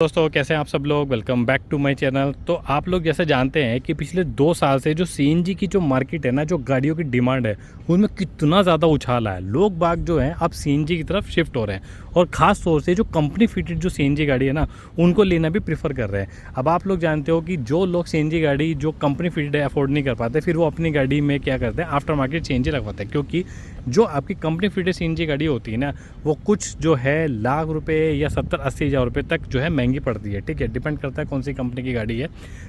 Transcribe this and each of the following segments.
दोस्तों कैसे हैं आप सब लोग। Welcome back to my channel. तो आप लोग जैसे जानते हैं कि पिछले 2 साल से जो सीएनजी की जो मार्केट है ना, जो गाड़ियों की डिमांड है उनमें कितना ज़्यादा उछाल है। लोग बाग जो हैं अब सीएनजी की तरफ शिफ्ट हो रहे हैं और ख़ास तौर से जो कंपनी फिटेड जो सीएनजी गाड़ी है ना उनको लेना भी प्रीफर कर रहे हैं। अब आप लोग जानते हो कि जो लोग सीएनजी गाड़ी जो कंपनी फिटेड है अफोर्ड नहीं कर पाते, फिर वो अपनी गाड़ी में क्या करते हैं, आफ्टर मार्केट सीएनजी लगवाते हैं। क्योंकि जो आपकी कंपनी फिटेड सीएनजी गाड़ी होती है ना, वो कुछ जो है लाख रुपए या 70-80 हज़ार रुपये तक जो है महंगी पड़ती है। ठीक है, डिपेंड करता है कौन सी कंपनी की गाड़ी है।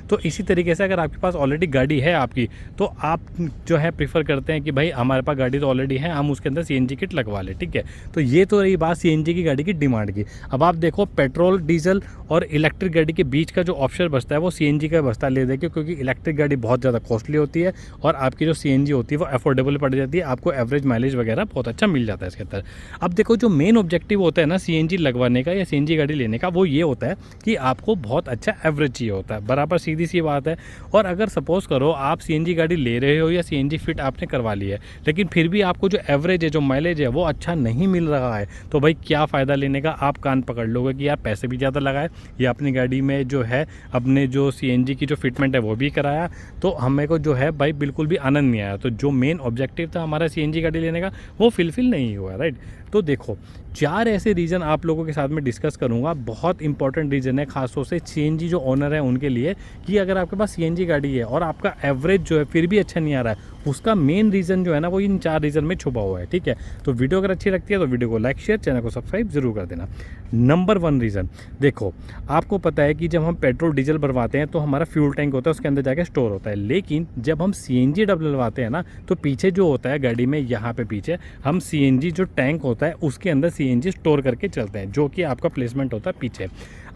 तो इसी तरीके से अगर आपके पास ऑलरेडी गाड़ी है आपकी, तो आप जो है प्रीफर करते हैं कि भाई हमारे पास गाड़ी तो ऑलरेडी है, हम उसके अंदर सीएनजी किट लगवा लें। ठीक है, तो ये तो रही बात सीएनजी की गाड़ी की डिमांड की। अब आप देखो पेट्रोल डीजल और इलेक्ट्रिक गाड़ी के बीच का जो ऑप्शन बचता है वो सीएनजी का बचता है। ले देखिए, क्योंकि इलेक्ट्रिक गाड़ी बहुत ज़्यादा कॉस्टली होती है और आपकी जो सीएनजी होती है वो अफोर्डेबल पड़ जाती है, आपको एवरेज माइलेज वगैरह बहुत अच्छा मिल जाता है इसके अंदर। अब देखो, जो मेन ऑब्जेक्टिव होता है ना सीएनजी लगवाने का या सीएनजी गाड़ी लेने का, वो ये होता है कि आपको बहुत अच्छा एवरेज चाहिए होता है। बराबर सीधी सी बात है। और अगर सपोज करो आप सीएनजी गाड़ी ले रहे हो या सीएनजी फिट आपने करवा ली है, लेकिन फिर भी आपको जो एवरेज है, जो माइलेज है वो अच्छा नहीं मिल रहा है, तो भाई क्या फ़ायदा लेने का। आप कान पकड़ लोगे कि यार पैसे भी ज़्यादा लगाए या अपनी गाड़ी में जो है अपने जो सीएनजी की जो फिटमेंट है वो भी कराया, तो हमें को जो है भाई बिल्कुल भी आनंद नहीं आया। तो जो मेन ऑब्जेक्टिव था हमारा सीएनजी गाड़ी लेने का वो फिलफिल नहीं हुआ, राइट। तो देखो, 4 ऐसे रीज़न आप लोगों के साथ में डिस्कस करूंगा। बहुत इंपॉर्टेंट रीज़न है खासतौर से सीएनजी जो ओनर है उनके लिए, कि अगर आपके पास सीएनजी गाड़ी है और आपका एवरेज जो है फिर भी अच्छा नहीं आ रहा है, उसका मेन रीज़न जो है ना वो इन 4 रीज़न में छुपा हुआ है। ठीक है, तो वीडियो अगर अच्छी लगती है तो वीडियो को लाइक शेयर, चैनल को सब्सक्राइब जरूर कर देना। नंबर 1 रीज़न, देखो आपको पता है कि जब हम पेट्रोल डीजल भरवाते हैं तो हमारा फ्यूल टैंक होता है, उसके अंदर जाके स्टोर होता है। लेकिन जब हम सीएनजी डलवाते हैं ना, तो पीछे जो होता है गाड़ी में, यहाँ पे पीछे हम सीएनजी जो टैंक होता है उसके अंदर सीएनजी स्टोर करके चलते हैं, जो कि आपका प्लेसमेंट होता है पीछे।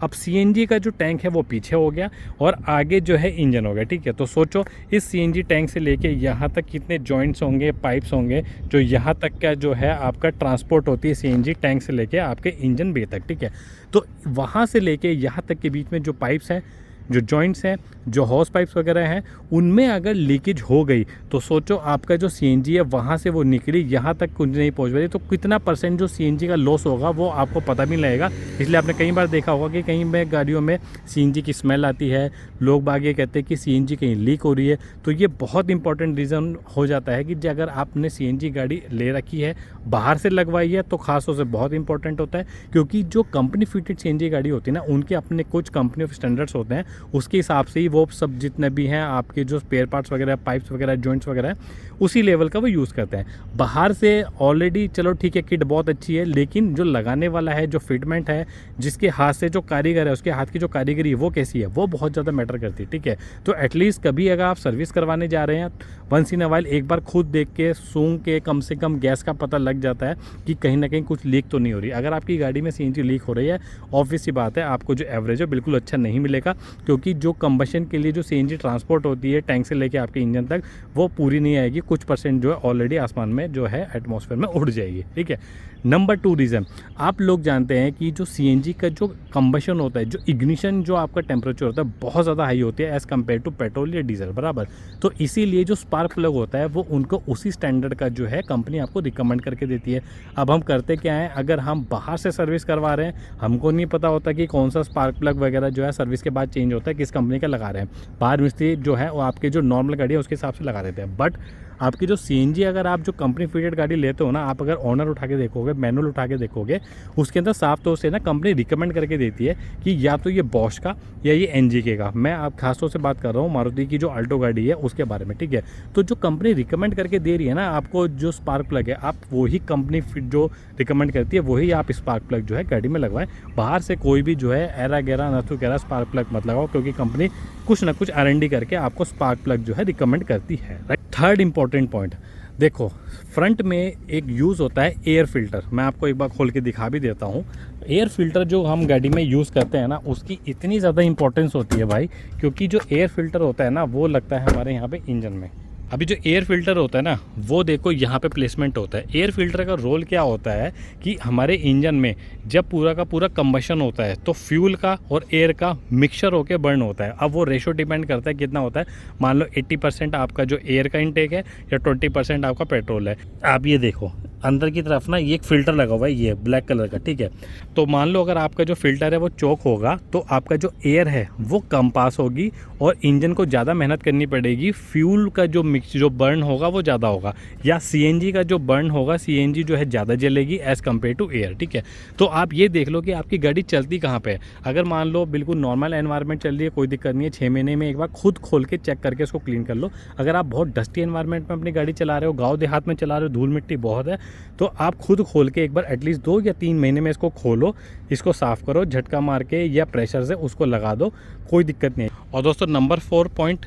अब सीएनजी का जो टैंक है वो पीछे हो गया और आगे जो है इंजन हो गया। ठीक है, तो सोचो इस सीएनजी टैंक से लेके यहाँ तक कितने जॉइंट्स होंगे, पाइप्स होंगे, जो यहाँ तक का जो है आपका ट्रांसपोर्ट होती है सीएनजी टैंक से लेके आपके इंजन बे तक। ठीक है, तो वहाँ से लेके यहाँ तक के बीच में जो पाइप्स हैं, जो जॉइंट्स हैं, जो हॉस पाइप्स वगैरह हैं, उनमें अगर लीकेज हो गई तो सोचो आपका जो सीएनजी है वहाँ से वो निकली यहाँ तक कुछ नहीं पहुँच पाई, तो कितना % जो सीएनजी का लॉस होगा वो आपको पता भी नहीं लगेगा। इसलिए आपने कई बार देखा होगा कि कहीं में गाड़ियों में सीएनजी की स्मेल आती है, लोग बाग ये कहते हैं कि सीएनजी कहीं लीक हो रही है। तो ये बहुत इंपॉर्टेंट रीज़न हो जाता है कि अगर आपने सीएनजी गाड़ी ले रखी है, बाहर से लगवाई है, तो खासतौर से बहुत इंपॉर्टेंट होता है। क्योंकि जो कंपनी फिटेड सीएनजी गाड़ी होती है ना, उनके अपने कुछ कंपनी ऑफ स्टैंडर्ड्स होते हैं, उसके हिसाब से ही वो सब जितने भी हैं आपके जो स्पेयर पार्ट्स वगैरह, पाइप्स वगैरह, जॉइंट्स वगैरह, उसी लेवल का वो यूज़ करते हैं। बाहर से ऑलरेडी चलो ठीक है, किट बहुत अच्छी है, लेकिन जो लगाने वाला है, जो फिटमेंट है, जिसके हाथ से जो कारीगर है, उसके हाथ की जो कारीगरी है वो कैसी है, वो बहुत ज़्यादा मैटर करती है। ठीक है, तो एटलीस्ट कभी अगर आप सर्विस करवाने जा रहे हैं, वंस इन अ वाइल एक बार खुद देख के सूंघ के कम से कम गैस का पता लग जाता है कि कहीं ना कहीं कुछ लीक तो नहीं हो रही। अगर आपकी गाड़ी में सीएनजी लीक हो रही है, ऑब्वियस सी बात है आपको जो एवरेज है बिल्कुल अच्छा नहीं मिलेगा। क्योंकि जो कंबशन के लिए जो सीएनजी ट्रांसपोर्ट होती है टैंक से लेके आपके इंजन तक, वो पूरी नहीं आएगी। कुछ % जो है ऑलरेडी आसमान में जो है एटमॉस्फेयर में उड़ जाएगी। ठीक है, नंबर 2 रीज़न, आप लोग जानते हैं कि जो सीएनजी का जो कंबशन होता है, जो इग्निशन जो आपका टेम्परेचर होता है बहुत ज़्यादा हाई होती है एज़ कम्पेयर टू पेट्रोल या डीजल, बराबर। तो इसीलिए जो स्पार्क प्लग होता है वो उनको उसी स्टैंडर्ड का जो है कंपनी आपको रिकमेंड करके देती है। अब हम करते क्या है, अगर हम बाहर से सर्विस करवा रहे हैं, हमको नहीं पता होता कि कौन सा स्पार्क प्लग वगैरह जो है सर्विस के बाद चेंज होता है, किस कंपनी का लगा रहे हैं। बाहर मिस्त्री जो है वो आपके जो नॉर्मल गाड़ी है उसके हिसाब से लगा देते हैं। बट आपकी जो सीएनजी अगर आप जो कंपनी फिटेड गाड़ी लेते हो ना, आप अगर ऑनर उठा के देखोगे, मैनुअल उठा के देखोगे, उसके अंदर साफ तौर से ना कंपनी रिकमेंड करके देती है कि या तो ये बॉश का या ये एनजीके का। मैं आप खासतौर से बात कर रहा हूँ मारुति की जो अल्टो गाड़ी है उसके बारे में। ठीक है, तो जो कंपनी रिकमेंड करके दे रही है ना आपको जो स्पार्क प्लग है, आप वही कंपनी फिट जो रिकमेंड करती है वही आप स्पार्क प्लग जो है गाड़ी में लगवाएं। बाहर से कोई भी जो है एरा गैरा नथु गैरा स्पार्क प्लग मत लगाओ, क्योंकि कंपनी कुछ ना कुछ R&D करके आपको स्पार्क प्लग जो है रिकमेंड करती है। थर्ड इंपॉर्टेंट पॉइंट, देखो फ्रंट में एक यूज़ होता है एयर फिल्टर। मैं आपको एक बार खोल के दिखा भी देता हूँ। एयर फिल्टर जो हम गाड़ी में यूज़ करते हैं ना, उसकी इतनी ज़्यादा इंपॉर्टेंस होती है भाई, क्योंकि जो एयर फिल्टर होता है ना वो लगता है हमारे यहाँ पे इंजन में। अभी जो एयर फिल्टर होता है ना, वो देखो यहाँ पे प्लेसमेंट होता है। एयर फिल्टर का रोल क्या होता है कि हमारे इंजन में जब पूरा का पूरा कंबशन होता है तो फ्यूल का और एयर का मिक्सचर होकर बर्न होता है। अब वो रेशो डिपेंड करता है कितना होता है। मान लो 80% आपका जो एयर का इंटेक है या 20% आपका पेट्रोल है। आप ये देखो अंदर की तरफ ना ये एक फ़िल्टर लगा हुआ है, ये ब्लैक कलर का, ठीक है। तो मान लो अगर आपका जो फ़िल्टर है वो चोक होगा तो आपका जो एयर है वो कम पास होगी और इंजन को ज़्यादा मेहनत करनी पड़ेगी। फ्यूल का जो मिक्स जो बर्न होगा वो ज़्यादा होगा, या सीएनजी का जो बर्न होगा, सीएनजी जो है ज़्यादा जलेगी एज़ कम्पेयर टू एयर, ठीक है। तो आप ये देख लो कि आपकी गाड़ी चलती कहाँ पे है। अगर मान लो बिल्कुल नॉर्मल एनवायरनमेंट चल रही है, कोई दिक्कत नहीं है, 6 महीने में एक बार खुद खोल के चेक करके उसको क्लीन कर लो। अगर आप बहुत डस्टी एनवायरनमेंट में अपनी गाड़ी चला रहे हो, गाँव देहात में चला रहे हो, धूल मिट्टी बहुत है, तो आप खुद खोल के एक बार एटलीस्ट 2 या 3 महीने में इसको खोलो, इसको साफ़ करो, झटका मार के या प्रेशर से उसको लगा दो, कोई दिक्कत नहीं है। और दोस्तों नंबर 4 पॉइंट,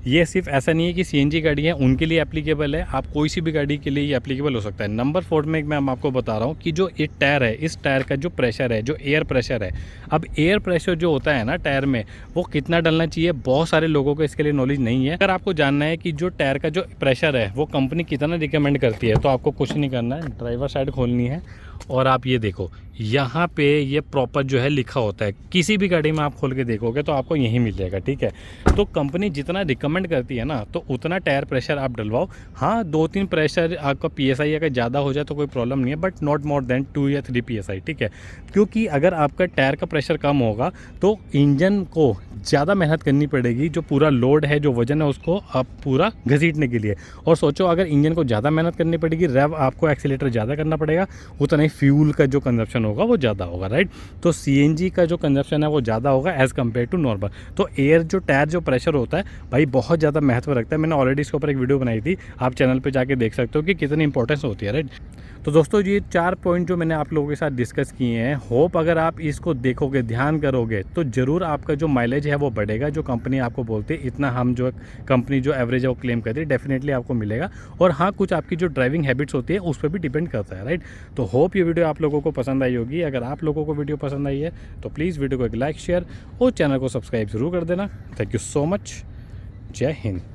ये सिर्फ ऐसा नहीं है कि सीएनजी गाड़ी है उनके लिए एप्लीकेबल है, आप कोई सी भी गाड़ी के लिए ये एप्लीकेबल हो सकता है। नंबर 4 में मैं आपको बता रहा हूँ कि जो ये टायर है, इस टायर का जो प्रेशर है, जो एयर प्रेशर है, अब एयर प्रेशर जो होता है ना टायर में, वो कितना डलना चाहिए, बहुत सारे लोगों को इसके लिए नॉलेज नहीं है। अगर आपको जानना है कि जो टायर का जो प्रेशर है वो कंपनी कितना रिकमेंड करती है, तो आपको कुछ नहीं करना है, ड्राइवर साइड खोलनी है और आप ये देखो यहाँ पे ये प्रॉपर जो है लिखा होता है। किसी भी गाड़ी में आप खोल के देखोगे तो आपको यही मिल जाएगा, ठीक है। तो कंपनी जितना रिकमेंड करती है ना, तो उतना टायर प्रेशर आप डलवाओ। हाँ 2-3 प्रेशर आपका पीएसआई अगर ज़्यादा हो जाए तो कोई प्रॉब्लम नहीं है, बट नॉट मोर देन 2 या 3 पीएसआई, ठीक है। क्योंकि अगर आपका टायर का प्रेशर कम होगा तो इंजन को ज़्यादा मेहनत करनी पड़ेगी, जो पूरा लोड है, जो वजन है, उसको आप पूरा घसीटने के लिए। और सोचो अगर इंजन को ज़्यादा मेहनत करनी पड़ेगी, रेव आपको एक्सीलेटर ज़्यादा करना पड़ेगा, उतना ही फ्यूल का जो कंजप्शन होगा वो ज़्यादा होगा, राइट। तो सीएनजी का जो कंजप्शन है वो ज़्यादा होगा एज़ कम्पेयर टू नॉर्मल। तो एयर जो टायर जो प्रेशर होता है भाई बहुत ज़्यादा महत्व रखता है। मैंने ऑलरेडी इसके ऊपर एक वीडियो बनाई थी, आप चैनल पे जाके देख सकते हो कि कितनी इंपॉर्टेंस होती है, राइट। तो दोस्तों ये 4 पॉइंट जो मैंने आप लोगों के साथ डिस्कस किए हैं, होप अगर आप इसको देखोगे, ध्यान करोगे, तो ज़रूर आपका जो माइलेज है वो बढ़ेगा। जो कंपनी आपको बोलती है इतना, हम जो कंपनी जो एवरेज है वो क्लेम करती है, डेफिनेटली आपको मिलेगा। और हाँ कुछ आपकी जो ड्राइविंग हैबिट्स होती है उस पर भी डिपेंड करता है, राइट। तो होप ये वीडियो आप लोगों को पसंद आई होगी। अगर आप लोगों को वीडियो पसंद आई है तो प्लीज़ वीडियो को एक लाइक, शेयर और चैनल को सब्सक्राइब ज़रूर कर देना। Thank you so much. जय हिंद।